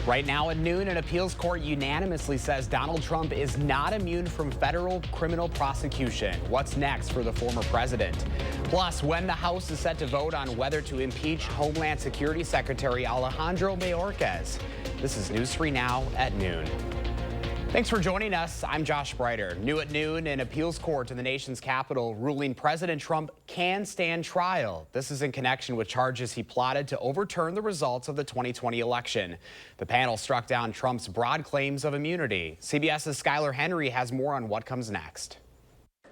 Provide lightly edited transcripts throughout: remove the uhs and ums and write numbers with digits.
Right now at noon, an appeals court unanimously says Donald Trump is not immune from federal criminal prosecution. What's next for the former president? Plus, when the House is set to vote on whether to impeach Homeland Security Secretary Alejandro Mayorkas. This is News 3 Now at noon. Thanks for joining us. I'm Josh Breiter. New at noon, an appeals court in the nation's capital ruling President Trump can stand trial. This is in connection with charges he plotted to overturn the results of the 2020 election. The panel struck down Trump's broad claims of immunity. CBS's Skylar Henry has more on what comes next.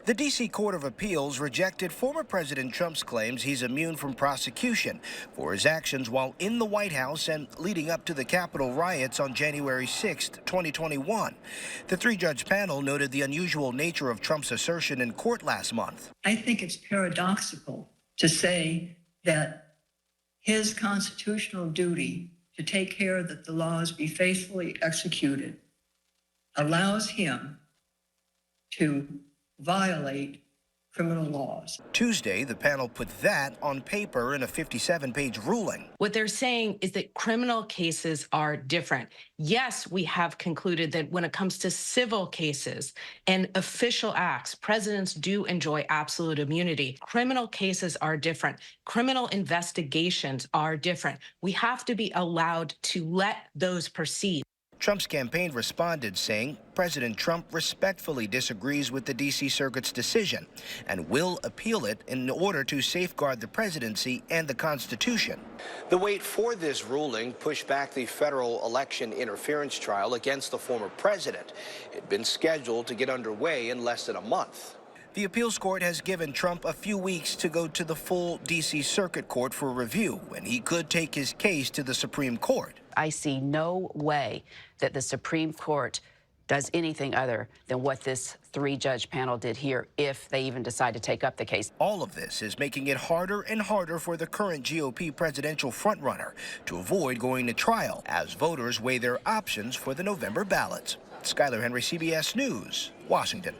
The D.C. Court of Appeals rejected former President Trump's claims he's immune from prosecution for his actions while in the White House and leading up to the Capitol riots on January 6, 2021. The three-judge panel noted the unusual nature of Trump's assertion in court last month. I think it's paradoxical to say that his constitutional duty to take care that the laws be faithfully executed allows him to violate criminal laws. Tuesday, the panel put that on paper in a 57-page ruling. What they're saying is that criminal cases are different. Yes, we have concluded that when it comes to civil cases and official acts, presidents do enjoy absolute immunity. Criminal cases are different. Criminal investigations are different. We have to be allowed to let those proceed. Trump's campaign responded, saying President Trump respectfully disagrees with the D.C. Circuit's decision and will appeal it in order to safeguard the presidency and the Constitution. The wait for this ruling pushed back the federal election interference trial against the former president. It had been scheduled to get underway in less than a month. The appeals court has given Trump a few weeks to go to the full D.C. Circuit Court for review, and he could take his case to the Supreme Court. I see no way that the Supreme Court does anything other than what this three-judge panel did here, if they even decide to take up the case. All of this is making it harder and harder for the current GOP presidential frontrunner to avoid going to trial as voters weigh their options for the November ballots. Skylar Henry, CBS News, Washington.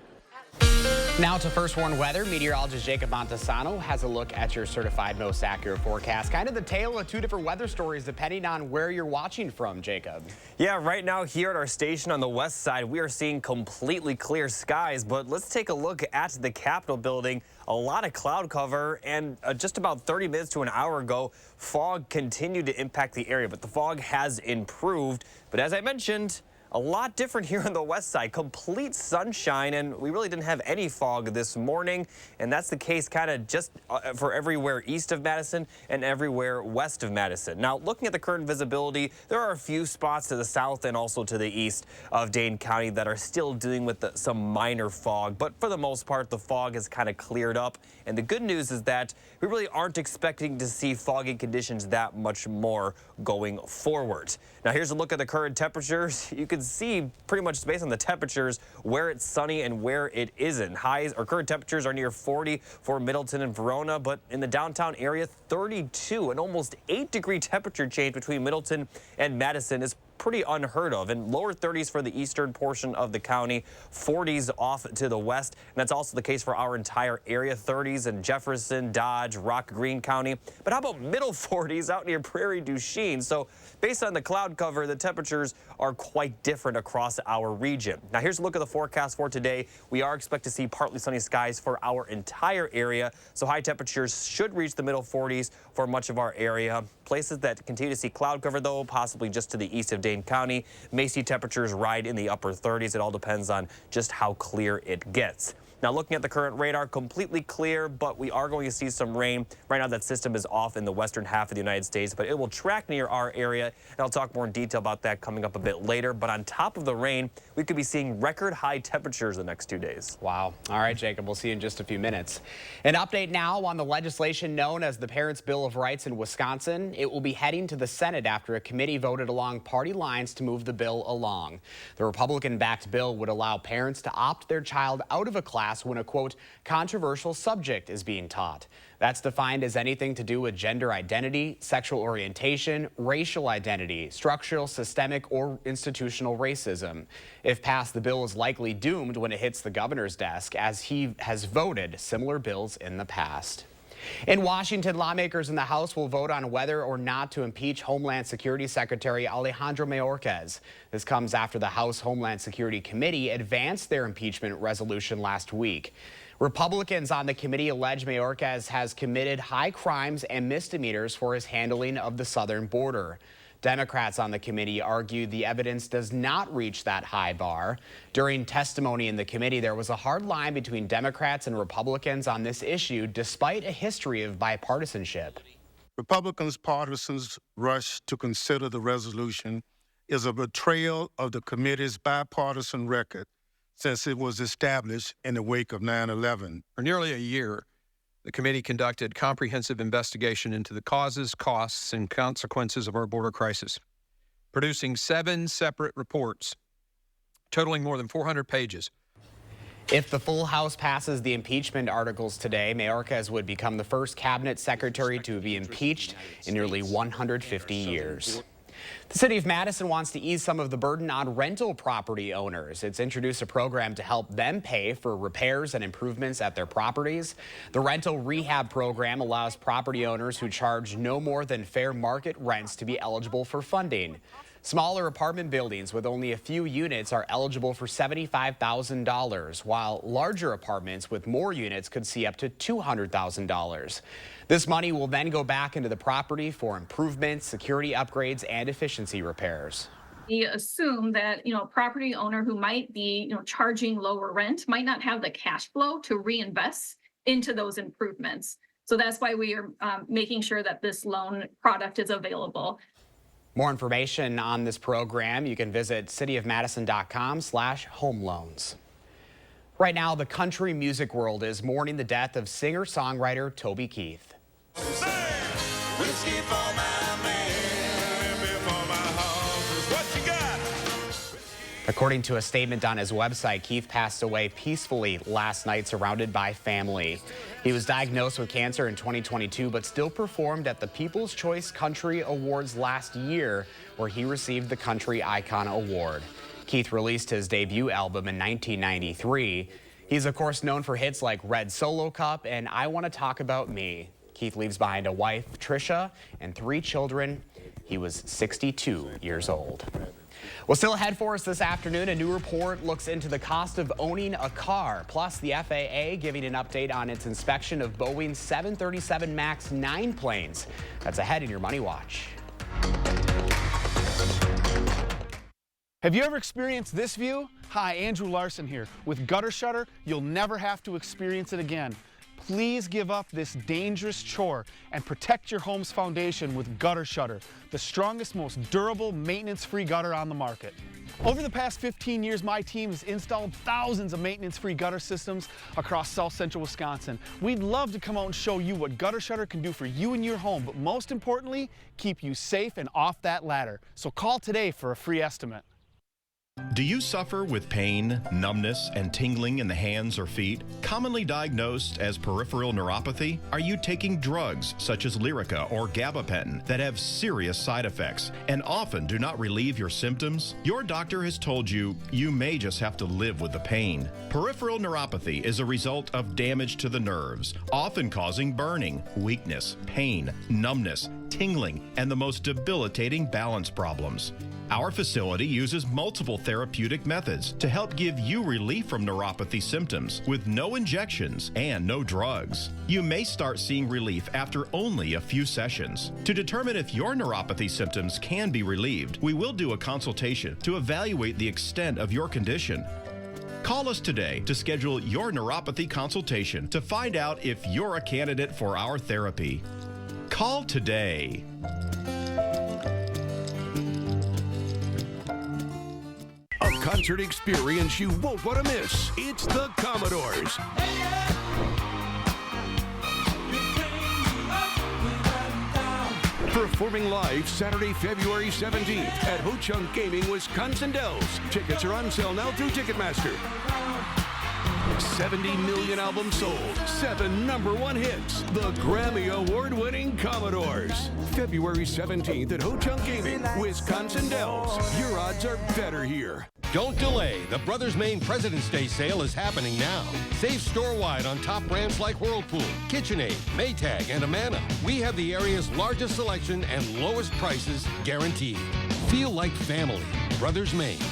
Now to First Warn Weather. Meteorologist Jacob Montesano has a look at your certified most accurate forecast. Kind of the tale of two different weather stories depending on where you're watching from, Jacob. Yeah, right now here at our station on the west side, we are seeing completely clear skies. But let's take a look at the Capitol building. A lot of cloud cover, and just about 30 minutes to an hour ago, fog continued to impact the area. But the fog has improved. But as I mentioned, a lot different here on the west side. Complete sunshine, and we really didn't have any fog this morning. And that's the case kind of just for everywhere east of Madison and everywhere west of Madison. Now, looking at the current visibility, there are a few spots to the south and also to the east of Dane County that are still dealing with some minor fog. But for the most part, the fog has kind of cleared up. And the good news is that we really aren't expecting to see foggy conditions that much more going forward. Now, here's a look at the current temperatures. You can see pretty much based on the temperatures where it's sunny and where it isn't. Highs or current temperatures are near 40 for Middleton and Verona, but in the downtown area, 32. An almost 8-degree temperature change between Middleton and Madison is pretty unheard of, and lower 30s for the eastern portion of the county, 40s off to the west, and that's also the case for our entire area, 30s in Jefferson, Dodge, Rock Green County. But how about middle 40s out near Prairie du Chien? So based on the cloud cover, the temperatures are quite different across our region. Now here's a look at the forecast for today. We are expected to see partly sunny skies for our entire area, so high temperatures should reach the middle 40s for much of our area. Places that continue to see cloud cover, though, possibly just to the east of Dane County, may see temperatures ride in the upper 30s. It all depends on just how clear it gets. Now, looking at the current radar, completely clear, but we are going to see some rain. Right now, that system is off in the western half of the United States, but it will track near our area, and I'll talk more in detail about that coming up a bit later. But on top of the rain, we could be seeing record high temperatures the next 2 days. Wow. All right, Jacob, we'll see you in just a few minutes. An update now on the legislation known as the Parents' Bill of Rights in Wisconsin. It will be heading to the Senate after a committee voted along party lines to move the bill along. The Republican-backed bill would allow parents to opt their child out of a class when a, quote, controversial subject is being taught. That's defined as anything to do with gender identity, sexual orientation, racial identity, structural, systemic, or institutional racism. If passed, the bill is likely doomed when it hits the governor's desk, as he has voted similar bills in the past. In Washington, lawmakers in the House will vote on whether or not to impeach Homeland Security Secretary Alejandro Mayorkas. This comes after the House Homeland Security Committee advanced their impeachment resolution last week. Republicans on the committee allege Mayorkas has committed high crimes and misdemeanors for his handling of the southern border. Democrats on the committee argued the evidence does not reach that high bar. During testimony in the committee, there was a hard line between Democrats and Republicans on this issue, despite a history of bipartisanship. Republicans' partisans' rush to consider the resolution is a betrayal of the committee's bipartisan record since it was established in the wake of 9/11. For nearly a year, the committee conducted comprehensive investigation into the causes, costs, and consequences of our border crisis, producing 7 separate reports totaling more than 400 pages. If the full House passes the impeachment articles today, Mayorkas would become the first cabinet secretary to be impeached in nearly 150 years. The city of Madison wants to ease some of the burden on rental property owners. It's introduced a program to help them pay for repairs and improvements at their properties. The rental rehab program allows property owners who charge no more than fair market rents to be eligible for funding. Smaller apartment buildings with only a few units are eligible for $75,000, while larger apartments with more units could see up to $200,000. This money will then go back into the property for improvements, security upgrades, and efficiency repairs. We assume that, a property owner who might be, charging lower rent might not have the cash flow to reinvest into those improvements. So that's why we are making sure that this loan product is available. More information on this program, you can visit cityofmadison.com/home loans. Right now, the country music world is mourning the death of singer-songwriter Toby Keith. According to a statement on his website, Keith passed away peacefully last night, surrounded by family. He was diagnosed with cancer in 2022, but still performed at the People's Choice Country Awards last year, where he received the Country Icon Award. Keith released his debut album in 1993. He's, of course, known for hits like Red Solo Cup and I Want to Talk About Me. Keith leaves behind a wife, Trisha, and 3 children. He was 62 years old. Well, still ahead for us this afternoon, a new report looks into the cost of owning a car, plus the FAA giving an update on its inspection of Boeing's 737 MAX 9 planes. That's ahead in your Money Watch. Have you ever experienced this view? Hi, Andrew Larson here. With Gutter Shutter, you'll never have to experience it again. Please give up this dangerous chore and protect your home's foundation with Gutter Shutter, the strongest, most durable, maintenance-free gutter on the market. Over the past 15 years, my team has installed thousands of maintenance-free gutter systems across South Central Wisconsin. We'd love to come out and show you what Gutter Shutter can do for you and your home, but most importantly, keep you safe and off that ladder. So call today for a free estimate. Do you suffer with pain, numbness, and tingling in the hands or feet? Commonly diagnosed as peripheral neuropathy? Are you taking drugs such as Lyrica or gabapentin that have serious side effects and often do not relieve your symptoms? Your doctor has told you you may just have to live with the pain. Peripheral neuropathy is a result of damage to the nerves, often causing burning, weakness, pain, numbness, tingling, and the most debilitating balance problems. Our facility uses multiple therapeutic methods to help give you relief from neuropathy symptoms with no injections and no drugs. You may start seeing relief after only a few sessions. To determine if your neuropathy symptoms can be relieved, we will do a consultation to evaluate the extent of your condition. Call us today to schedule your neuropathy consultation to find out if you're a candidate for our therapy. Call today. A concert experience you won't want to miss. It's the Commodores. Performing live Saturday, February 17th at Ho-Chunk Gaming, Wisconsin Dells. Tickets are on sale now through Ticketmaster. 70 million albums sold, 7 #1 hits. The Grammy Award-winning Commodores. February 17th at Ho-Chunk Gaming, Wisconsin Dells. Your odds are better here. Don't delay. The Brothers Maine President's Day sale is happening now. Save store-wide on top brands like Whirlpool, KitchenAid, Maytag, and Amana. We have the area's largest selection and lowest prices guaranteed. Feel like family. Brothers Maine.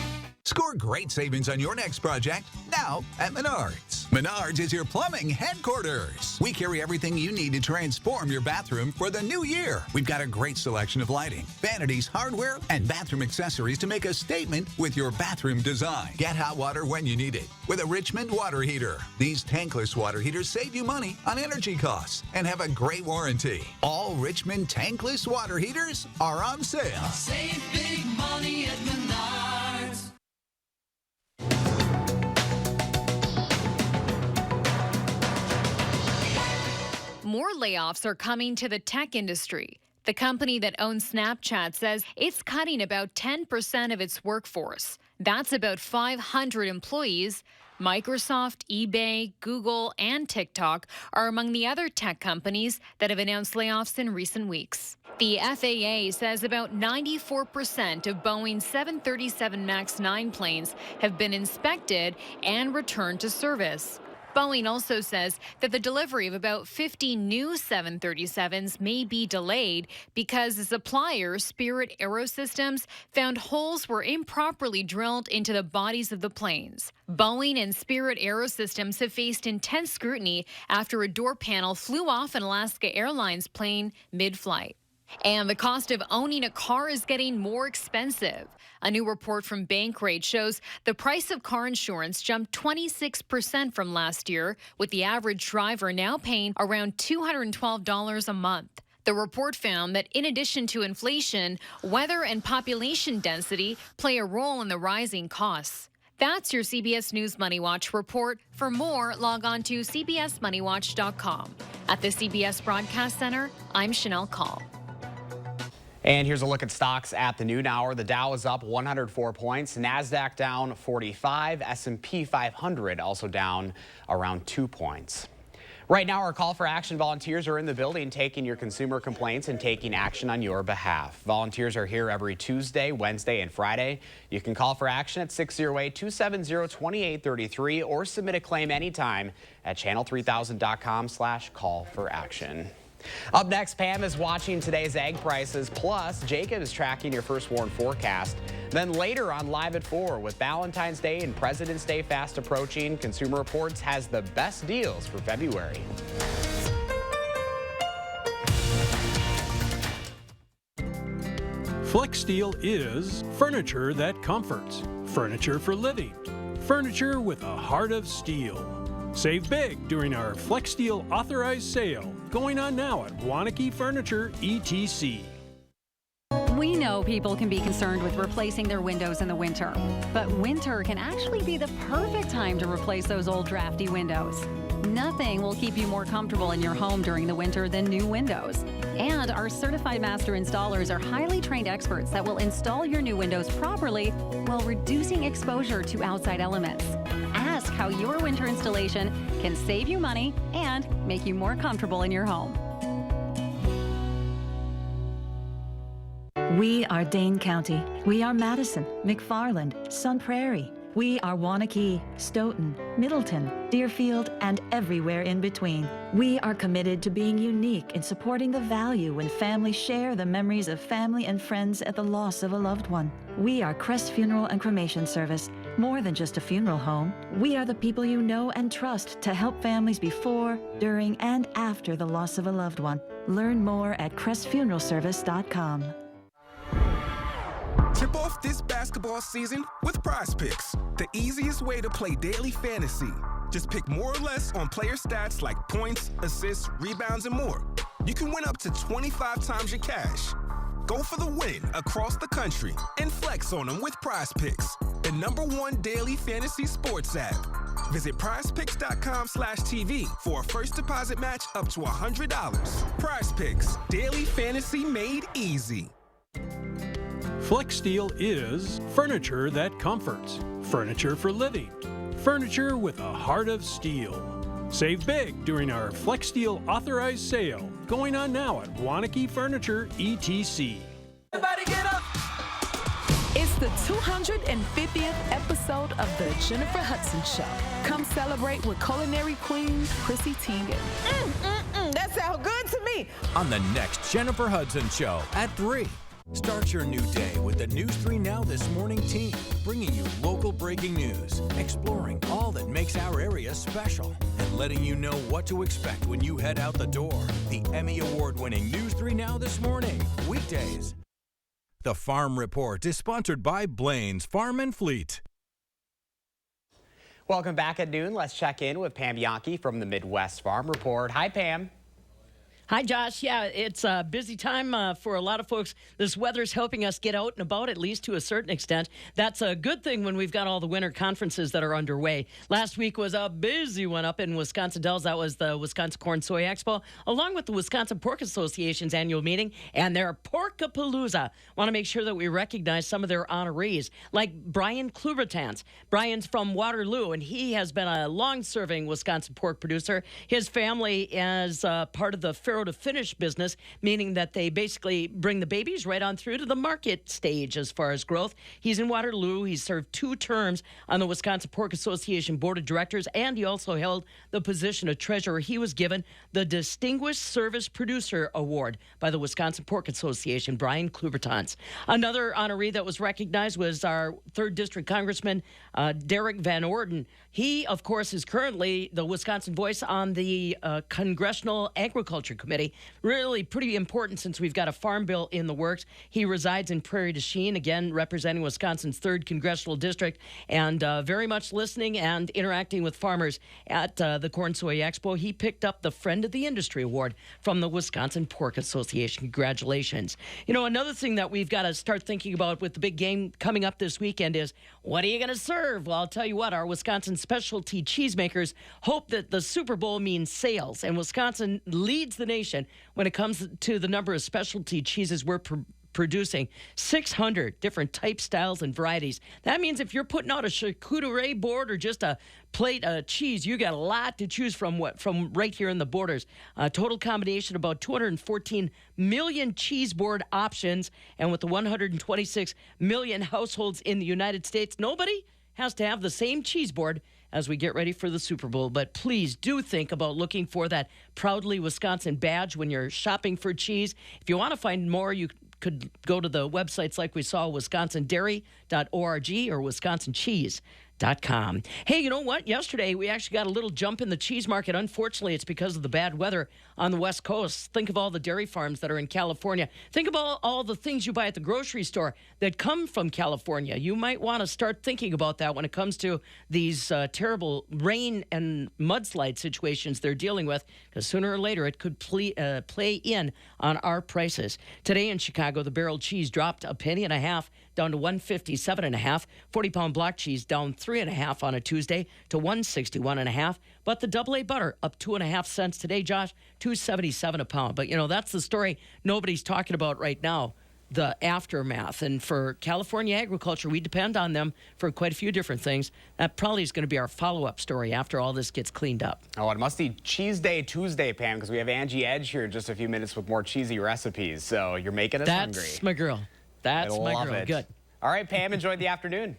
Score great savings on your next project now at Menards. Menards is your plumbing headquarters. We carry everything you need to transform your bathroom for the new year. We've got a great selection of lighting, vanities, hardware, and bathroom accessories to make a statement with your bathroom design. Get hot water when you need it with a Richmond water heater. These tankless water heaters save you money on energy costs and have a great warranty. All Richmond tankless water heaters are on sale. Save big money at Menards. More layoffs are coming to the tech industry. The company that owns Snapchat says it's cutting about 10% of its workforce. That's about 500 employees. Microsoft, eBay, Google, and TikTok are among the other tech companies that have announced layoffs in recent weeks. The FAA says about 94% of Boeing's 737 MAX 9 planes have been inspected and returned to service. Boeing also says that the delivery of about 50 new 737s may be delayed because the supplier, Spirit Aerosystems, found holes were improperly drilled into the bodies of the planes. Boeing and Spirit Aerosystems have faced intense scrutiny after a door panel flew off an Alaska Airlines plane mid-flight. And the cost of owning a car is getting more expensive. A new report from Bankrate shows the price of car insurance jumped 26% from last year, with the average driver now paying around $212 a month. The report found that in addition to inflation, weather and population density play a role in the rising costs. That's your CBS News Money Watch report. For more, log on to cbsmoneywatch.com. At the CBS Broadcast Center, I'm Chanel Call. And here's a look at stocks at the noon hour. The Dow is up 104 points, NASDAQ down 45, S&P 500 also down around 2 points. Right now, our call for action volunteers are in the building taking your consumer complaints and taking action on your behalf. Volunteers are here every Tuesday, Wednesday, and Friday. You can call for action at 608-270-2833 or submit a claim anytime at channel3000.com/call-for-action. Up next, Pam is watching today's egg prices, plus Jacob is tracking your first warn forecast. Then later on Live at 4, with Valentine's Day and President's Day fast approaching, Consumer Reports has the best deals for February. FlexSteel is furniture that comforts, furniture for living, furniture with a heart of steel. Save big during our FlexSteel authorized sale, going on now at Waunakee Furniture, ETC. We know people can be concerned with replacing their windows in the winter, but winter can actually be the perfect time to replace those old drafty windows. Nothing will keep you more comfortable in your home during the winter than new windows. And our certified master installers are highly trained experts that will install your new windows properly while reducing exposure to outside elements. Ask how your winter installation can save you money and make you more comfortable in your home. We are Dane County. We are Madison, McFarland, Sun Prairie. We are Waunakee, Stoughton, Middleton, Deerfield, and everywhere in between. We are committed to being unique in supporting the value when families share the memories of family and friends at the loss of a loved one. We are Crest Funeral and Cremation Service. More than just a funeral home, we are the people you know and trust to help families before, during, and after the loss of a loved one. Learn more at crestfuneralservice.com. Tip off this basketball season with Prize Picks, the easiest way to play daily fantasy. Just pick more or less on player stats like points, assists, rebounds, and more. You can win up to 25 times your cash. Go for the win across the country and flex on them with Prize Picks, the #1 daily fantasy sports app. Visit prizepicks.com/TV for a first deposit match up to $100. Prize Picks, daily fantasy made easy. FlexSteel is furniture that comforts, furniture for living, furniture with a heart of steel. Save big during our FlexSteel authorized sale, going on now at Waunakee Furniture, ETC. Everybody get up! It's the 250th episode of The Jennifer Hudson Show. Come celebrate with culinary queen Chrissy Teigen. That sounds good to me. On the next Jennifer Hudson Show at 3. Start your new day with the News 3 Now This Morning team, bringing you local breaking news, exploring all that makes our area special, and letting you know what to expect when you head out the door. The Emmy Award-winning News 3 Now This Morning, weekdays. The Farm Report is sponsored by Blaine's Farm and Fleet. Welcome back at noon. Let's check in with Pam Bianchi from the Midwest Farm Report. Hi, Pam. Hi, Josh. Yeah, it's a busy time for a lot of folks. This weather's helping us get out and about, at least to a certain extent. That's a good thing when we've got all the winter conferences that are underway. Last week was a busy one up in Wisconsin Dells. That was the Wisconsin Corn Soy Expo, along with the Wisconsin Pork Association's annual meeting and their Porkapalooza. Want to make sure that we recognize some of their honorees, like Brian Klubertans. Brian's from Waterloo, and he has been a long-serving Wisconsin pork producer. His family is part of the farrow to finish business, meaning that they basically bring the babies right on through to the market stage as far as growth. He's in Waterloo. He's served 2 terms on the Wisconsin Pork Association Board of Directors, and he also held the position of treasurer. He was given the Distinguished Service Producer Award by the Wisconsin Pork Association, Brian Klubertans. Another honoree that was recognized was our 3rd District Congressman, Derek Van Orden. He, of course, is currently the Wisconsin voice on the Congressional Agriculture Committee. Really pretty important since we've got a farm bill in the works. He resides in Prairie du Chien, again, representing Wisconsin's 3rd Congressional District, and very much listening and interacting with farmers at the Corn Soy Expo. He picked up the Friend of the Industry Award from the Wisconsin Pork Association. Congratulations. You know, another thing that we've got to start thinking about with the big game coming up this weekend is, what are you going to serve? Well, I'll tell you what, our Wisconsin specialty cheesemakers hope that the Super Bowl means sales, and Wisconsin leads the nation when it comes to the number of specialty cheeses we're producing. 600 different types, styles, and varieties. That means if you're putting out a charcuterie board or just a plate of cheese, you got a lot to choose from right here in the borders. Total combination about 214 million cheese board options, and with the 126 million households in the United States, nobody has to have the same cheese board as we get ready for the Super Bowl. But please do think about looking for that Proudly Wisconsin badge when you're shopping for cheese. If you want to find more, you could go to the websites like we saw, wisconsindairy.org or wisconsincheese.com. Hey, you know what? Yesterday, we actually got a little jump in the cheese market. Unfortunately, it's because of the bad weather on the West Coast. Think of all the dairy farms that are in California. Think about all the things you buy at the grocery store that come from California. You might want to start thinking about that when it comes to these terrible rain and mudslide situations they're dealing with, because sooner or later it could play in on our prices. Today in Chicago, the barrel cheese dropped a penny and a half down to 157.5. 40-pound block cheese down 3.5 on a Tuesday to 161.5. But the AA butter up 2.5 cents today, Josh, $2.77 a pound. But you know, that's the story nobody's talking about right now, the aftermath. And for California agriculture, we depend on them for quite a few different things. That probably is going to be our follow-up story after all this gets cleaned up. Oh, it must be Cheese Day Tuesday, Pam, because we have Angie Edge here in just a few minutes with more cheesy recipes. So you're making us hungry. That's my girl. That's my girl. Good. All right, Pam, enjoy the afternoon.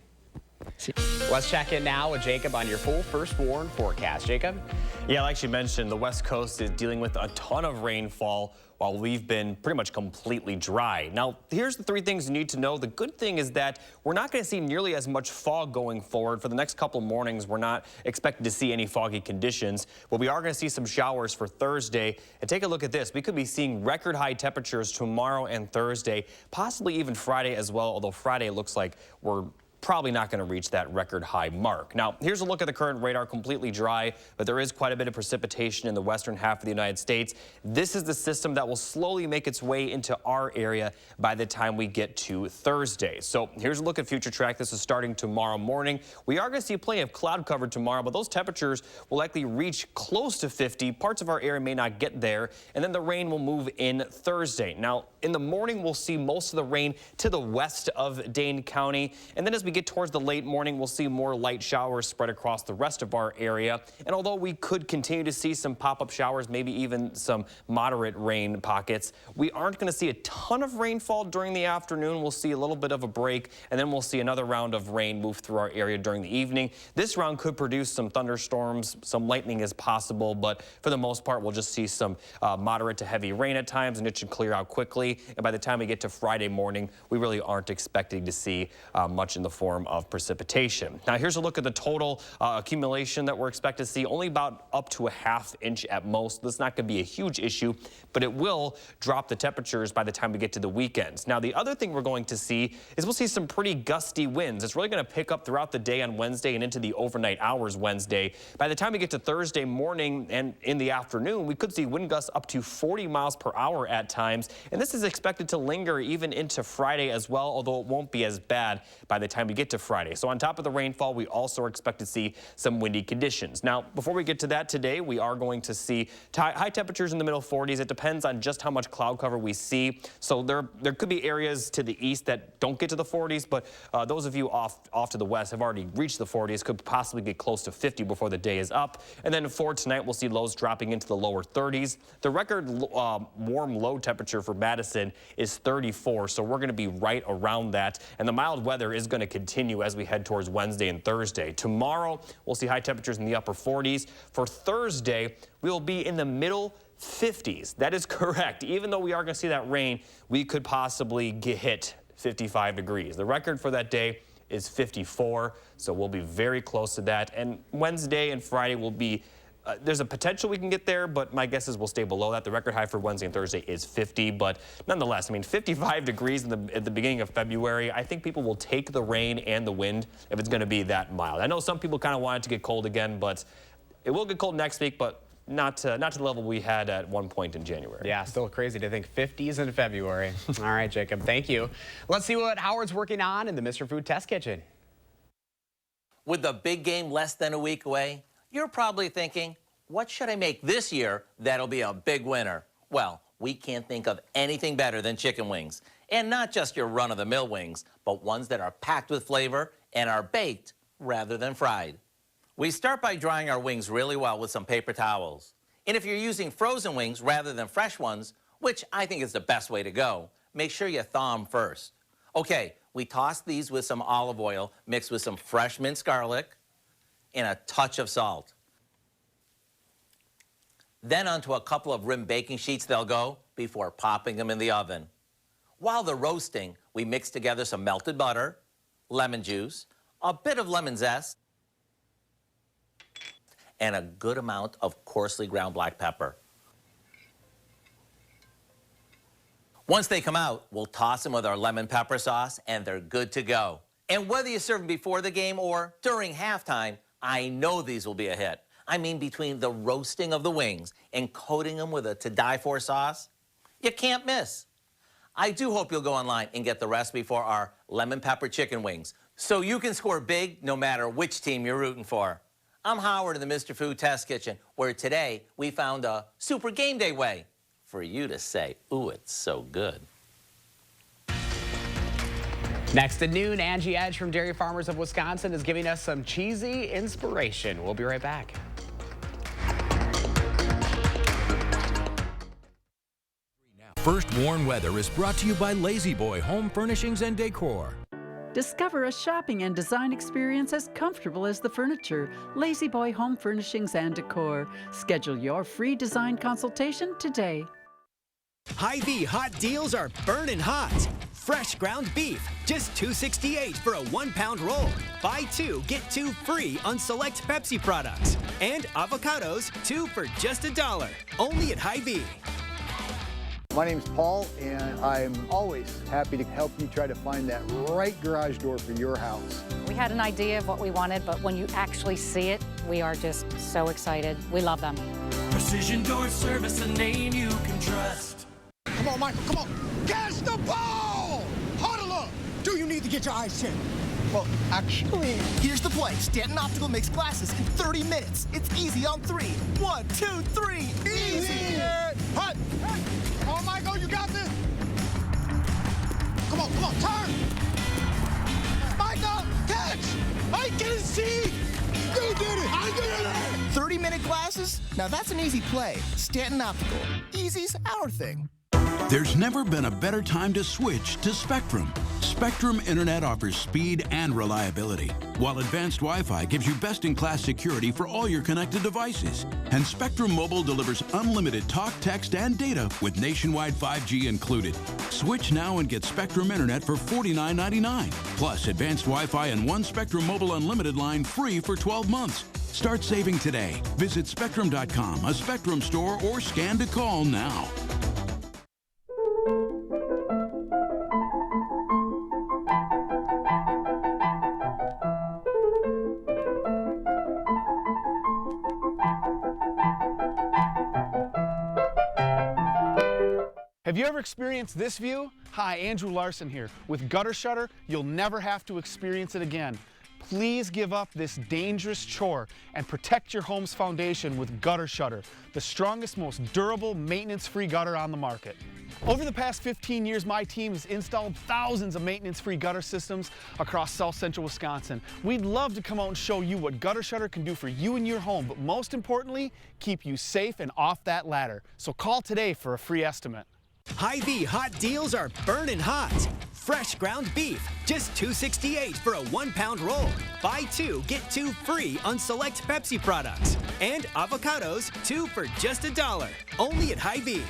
Let's check in now with Jacob on your full first warn forecast. Jacob? Yeah, like she mentioned, the West Coast is dealing with a ton of rainfall while we've been pretty much completely dry. Now, here's the 3 things you need to know. The good thing is that we're not going to see nearly as much fog going forward. For the next couple mornings, we're not expected to see any foggy conditions, but we are going to see some showers for Thursday. And take a look at this. We could be seeing record high temperatures tomorrow and Thursday, possibly even Friday as well, although Friday looks like we're probably not going to reach that record high mark. Now, here's a look at the current radar. Completely dry, but there is quite a bit of precipitation in the western half of the United States. This is the system that will slowly make its way into our area by the time we get to Thursday. So here's a look at future track. This is starting tomorrow morning. We are going to see plenty of cloud cover tomorrow, but those temperatures will likely reach close to 50. Parts of our area may not get there, and then the rain will move in Thursday. Now, in the morning, we'll see most of the rain to the west of Dane County. And then as we get towards the late morning, we'll see more light showers spread across the rest of our area. And although we could continue to see some pop-up showers, maybe even some moderate rain pockets, we aren't going to see a ton of rainfall during the afternoon. We'll see a little bit of a break, and then we'll see another round of rain move through our area during the evening. This round could produce some thunderstorms, some lightning is possible, but for the most part, we'll just see some moderate to heavy rain at times, and it should clear out quickly. And by the time we get to Friday morning, we really aren't expecting to see much in the form of precipitation. Now, here's a look at the total accumulation that we're expected to see, only about up to a ½ inch at most. This is not going to be a huge issue, but it will drop the temperatures by the time we get to the weekends. Now, the other thing we're going to see is we'll see some pretty gusty winds. It's really going to pick up throughout the day on Wednesday and into the overnight hours Wednesday. By the time we get to Thursday morning and in the afternoon, we could see wind gusts up to 40 miles per hour at times, and this is expected to linger even into Friday as well, although it won't be as bad by the time we get to Friday. So on top of the rainfall, we also expect to see some windy conditions. Now, before we get to that today, we are going to see high temperatures in the middle 40s. It depends on just how much cloud cover we see. So there could be areas to the east that don't get to the 40s, but those of you off to the west have already reached the 40s, could possibly get close to 50 before the day is up. And then for tonight, we'll see lows dropping into the lower 30s. The record warm low temperature for Madison is 34, so we're going to be right around that. And the mild weather is going to continue as we head towards Wednesday and Thursday. Tomorrow, we'll see high temperatures in the upper 40s. For Thursday, we will be in the middle 50s. That is correct. Even though we are going to see that rain, we could possibly hit 55 degrees. The record for that day is 54, so we'll be very close to that. And Wednesday and Friday will be there's a potential we can get there, but my guess is we'll stay below that. The record high for Wednesday and Thursday is 50, but nonetheless, I mean, 55 degrees at the beginning of February. I think people will take the rain and the wind if it's going to be that mild. I know some people kind of want it to get cold again, but it will get cold next week, but not to the level we had at one point in January. Yeah, still crazy to think 50s in February. All right, Jacob, thank you. Let's see what Howard's working on in the Mr. Food Test Kitchen. With the big game less than a week away, you're probably thinking, what should I make this year that'll be a big winner? Well, we can't think of anything better than chicken wings. And not just your run-of-the-mill wings, but ones that are packed with flavor and are baked rather than fried. We start by drying our wings really well with some paper towels. And if you're using frozen wings rather than fresh ones, which I think is the best way to go, make sure you thaw them first. Okay, we toss these with some olive oil mixed with some fresh minced garlic and a touch of salt. Then onto a couple of rim baking sheets they'll go before popping them in the oven. While they're roasting, we mix together some melted butter, lemon juice, a bit of lemon zest, and a good amount of coarsely ground black pepper. Once they come out, we'll toss them with our lemon pepper sauce, and they're good to go. And whether you serve them before the game or during halftime, I know these will be a hit. I mean, between the roasting of the wings and coating them with a to-die-for sauce, you can't miss. I do hope you'll go online and get the recipe for our lemon pepper chicken wings so you can score big no matter which team you're rooting for. I'm Howard in the Mr. Food Test Kitchen, where today we found a super game day way for you to say, ooh, it's so good. Next at noon, Angie Edge from Dairy Farmers of Wisconsin is giving us some cheesy inspiration. We'll be right back. First Warn Weather is brought to you by Lazy Boy Home Furnishings and Decor. Discover a shopping and design experience as comfortable as the furniture. Lazy Boy Home Furnishings and Decor. Schedule your free design consultation today. Hy-Vee hot deals are burning hot. Fresh ground beef, just $2.68 for a 1-pound roll. Buy 2, get 2 free on select Pepsi products. And avocados, 2 for just $1. Only at Hy-Vee. My name's Paul, and I'm always happy to help you try to find that right garage door for your house. We had an idea of what we wanted, but when you actually see it, we are just so excited. We love them. Precision Door Service, a name you can trust. Come on, Michael, come on. Catch the ball! Huddle up! Do you need to get your eyes checked? Well, actually, here's the play. Stanton Optical makes glasses in 30 minutes. It's easy on 3. 1, 2, 3. Easy! Hut! Come on, Michael, you got this! come on, turn! Michael, catch! I can see! You did it! I did it! 30-minute glasses? Now that's an easy play. Stanton Optical. Easy's our thing. There's never been a better time to switch to Spectrum. Spectrum Internet offers speed and reliability, while advanced Wi-Fi gives you best-in-class security for all your connected devices. And Spectrum Mobile delivers unlimited talk, text, and data with nationwide 5G included. Switch now and get Spectrum Internet for $49.99, plus advanced Wi-Fi and one Spectrum Mobile Unlimited line free for 12 months. Start saving today. Visit Spectrum.com, a Spectrum store, or scan to call now. Have you ever experienced this view? Hi, Andrew Larson here. With Gutter Shutter, you'll never have to experience it again. Please give up this dangerous chore and protect your home's foundation with Gutter Shutter, the strongest, most durable, maintenance-free gutter on the market. Over the past 15 years, my team has installed thousands of maintenance-free gutter systems across South Central Wisconsin. We'd love to come out and show you what Gutter Shutter can do for you and your home, but most importantly, keep you safe and off that ladder. So call today for a free estimate. Hy-Vee hot deals are burning hot. Fresh ground beef, just $2.68 for a 1-pound roll. Buy 2, get 2 free on select Pepsi products. And avocados, 2 for just $1. Only at Hy-Vee.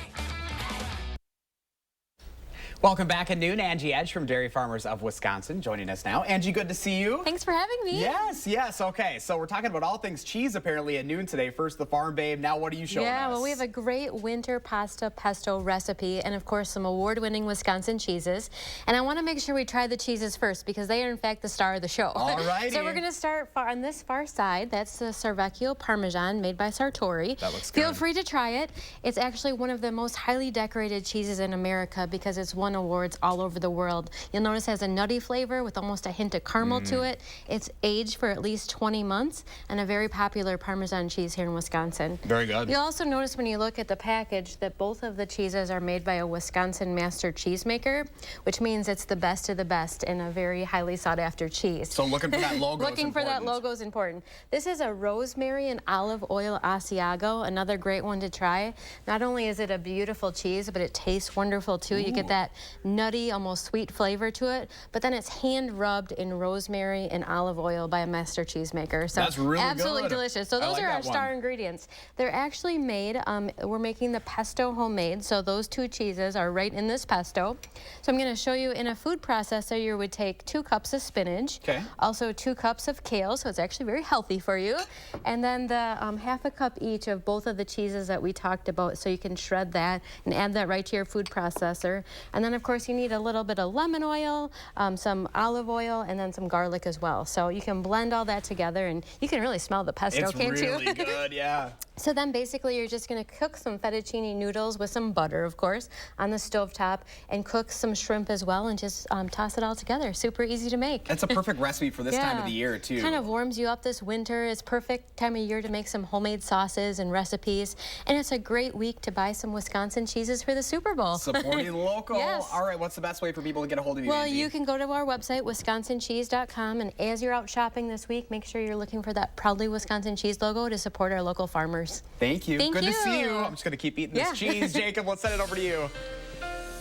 Welcome back at noon. Angie Edge from Dairy Farmers of Wisconsin joining us now. Angie, good to see you. Thanks for having me. Yes. Okay, so we're talking about all things cheese apparently at noon today. First the Farm Babe. Now what are you showing us? Yeah, well, we have a great winter pasta pesto recipe and, of course, some award-winning Wisconsin cheeses. And I want to make sure we try the cheeses first because they are, in fact, the star of the show. All righty. So we're going to start on this far side. That's the Sarvecchio Parmesan made by Sartori. That looks good. Feel free to try it. It's actually one of the most highly decorated cheeses in America because it's won awards all over the world. You'll notice it has a nutty flavor with almost a hint of caramel to it. It's aged for at least 20 months and a very popular Parmesan cheese here in Wisconsin. Very good. You'll also notice when you look at the package that both of the cheeses are made by a Wisconsin master cheesemaker, which means it's the best of the best and a very highly sought after cheese. So looking for that logo Looking for that logo is important. This is a rosemary and olive oil Asiago, another great one to try. Not only is it a beautiful cheese, but it tastes wonderful too. You get that nutty, almost sweet flavor to it, but then it's hand rubbed in rosemary and olive oil by a master cheesemaker. So that's really absolutely good. Delicious. So those are our star ingredients. They're actually made, we're making the pesto homemade, so those 2 cheeses are right in this pesto. So I'm going to show you in a food processor, you would take 2 cups of spinach, also 2 cups of kale, so it's actually very healthy for you, and then the half a cup each of both of the cheeses that we talked about, so you can shred that and add that right to your food processor. And then of course you need a little bit of lemon oil, some olive oil, and then some garlic as well. So you can blend all that together, and you can really smell the pesto, can't you? It's really good, yeah. So then basically you're just going to cook some fettuccine noodles with some butter, of course, on the stovetop, and cook some shrimp as well, and just toss it all together. Super easy to make. That's a perfect recipe for this time of the year, too. Kind of warms you up this winter. It's perfect time of year to make some homemade sauces and recipes, and it's a great week to buy some Wisconsin cheeses for the Super Bowl. Supporting local. Yes. All right, what's the best way for people to get a hold of you, Well, Angie? you can go to our website, wisconsincheese.com, and as you're out shopping this week, make sure you're looking for that Proudly Wisconsin Cheese logo to support our local farmers. Thank you. Thank Good you. to see you. I'm just going to keep eating this cheese. Jacob, let's send it over to you.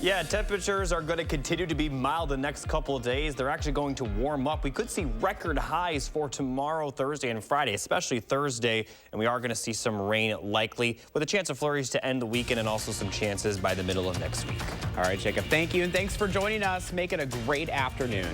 Yeah, temperatures are going to continue to be mild the next couple of days. They're actually going to warm up. We could see record highs for tomorrow, Thursday, and Friday, especially Thursday. And we are going to see some rain likely, with a chance of flurries to end the weekend and also some chances by the middle of next week. All right, Jacob, thank you. And thanks for joining us. Make it a great afternoon.